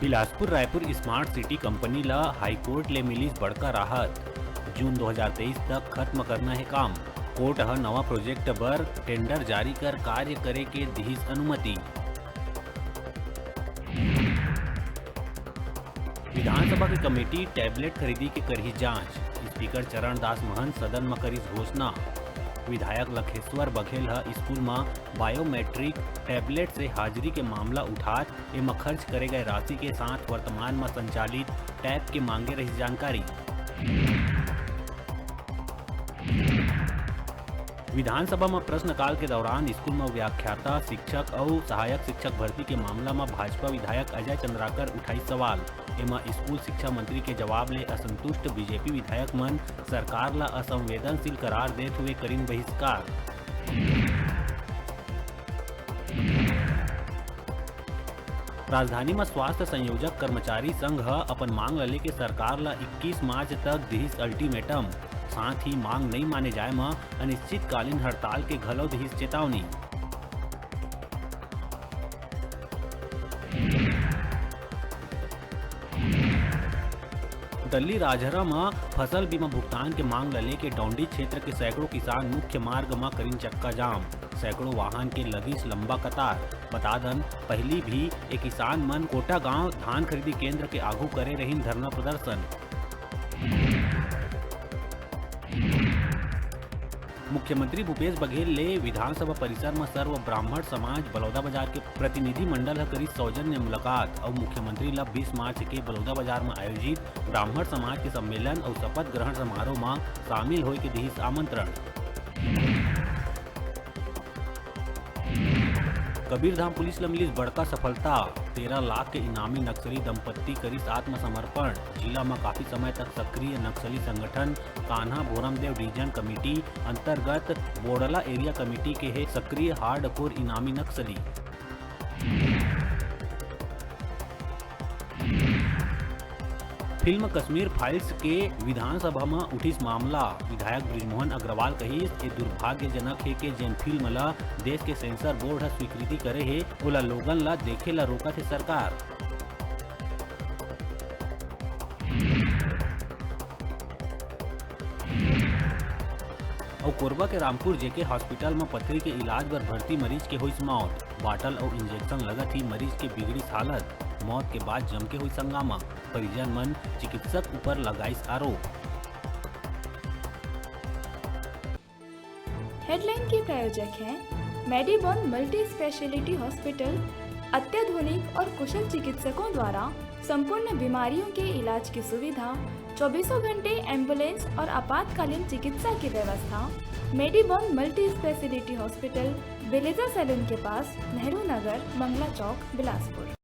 Bilaspur Raipur smart city company ला high court ले मिलीस बड़का राहत। जून 2023 तक खत्म करना है काम। कोर्ट ह नवा प्रोजेक्ट बर टेंडर जारी कर कार्य करे के दिहिस अनुमति। विधानसभा की कमेटी टैबलेट खरीदी के करही जांच। स्पीकर चरण दास महंत सदन में करिस घोषणा। विधायक लखेश्वर बघेल ह स्कूल में बायोमेट्रिक टैबलेट से हाजिरी के मामला उठात एमा खर्च करे गए राशि के साथ वर्तमान में संचालित टैब के मांगे रही जानकारी। विधानसभा में प्रश्नकाल के दौरान स्कूल में व्याख्याता शिक्षक और सहायक शिक्षक भर्ती के मामला में भाजपा विधायक अजय चंद्राकर उठाई सवाल। एमा स्कूल शिक्षा मंत्री के जवाब ले असंतुष्ट बीजेपी विधायक मन सरकार ला असंवेदनशील करार देते हुए करीन बहिष्कार। राजधानी में स्वास्थ्य संयोजक कर्मचारी संघ अपन मांग ल लेके सरकार ला 21 मार्च तक दिहिस अल्टीमेटम। साथ ही मांग नहीं माने जाए में अनिश्चितकालीन हड़ताल के घलो दिहिस चेतावनी। दिल्ली राजहरा में फसल बीमा भुगतान के मांग ल लेके डौंडी क्षेत्र के सैकड़ों किसान मुख्य मार्ग में करीन चक्का जाम। सैकड़ों वाहन के लगिस लंबा कतार। बता दन पहली भी एक किसान मन कोटा गांव धान खरीदी केंद्र के आगू करे रहीन धरना प्रदर्शन। मुख्यमंत्री भूपेश बघेल ले विधानसभा परिसर में सर्व ब्राह्मण समाज बलौदा बाजार के प्रतिनिधि मंडल करी सौजन्य मुलाकात और मुख्यमंत्री ला 20 मार्च के बलौदा बाजार में आयोजित ब्राह्मण समाज के सम्मेलन और शपथ ग्रहण समारोह में शामिल होए के दिहिस आमंत्रण। कबीरधाम पुलिस ला मिलिस बड़का सफलता। 13 लाख के इनामी नक्सली दंपत्ति करिस आत्मसमर्पण। जिला में काफी समय तक सक्रिय नक्सली संगठन कान्हा भोरमदेव डिवीजन कमेटी अंतर्गत बोडला एरिया कमेटी के है सक्रिय हार्डकोर इनामी नक्सली। फिल्म कश्मीर फाइल्स के विधानसभा में उठिस मामला। विधायक बृजमोहन अग्रवाल कहिस ये दुर्भाग्यजनक है कि जेन फिल्म ला देश के सेंसर बोर्ड स्वीकृति करे है ओला लोगन ला देखे ला रोकत है सरकार। और कोरबा के रामपुर जेके हॉस्पिटल में पथरी के इलाज बर भर्ती मरीज के हुई मौत। बाटल और इंजेक्शन लगत ही मरीज के बिगड़ी हालत। मौत के बाद जम के हुई संगामा। परिजन मन चिकित्सक ऊपर लगाइस आरोप। हेडलाइन के प्रायोजक हैं मेडिबॉन मल्टी स्पेशलिटी हॉस्पिटल। अत्याधुनिक और कुशल चिकित्सकों द्वारा संपूर्ण बीमारियों के इलाज की सुविधा, 24 घंटे एम्बुलेंस और आपातकालीन चिकित्सा की व्यवस्था। मेडिबॉन मल्टी स्पेशलिटी हॉस्पिटल, बेलेजा सैलून के पास, नेहरू नगर, मंगला चौक, बिलासपुर।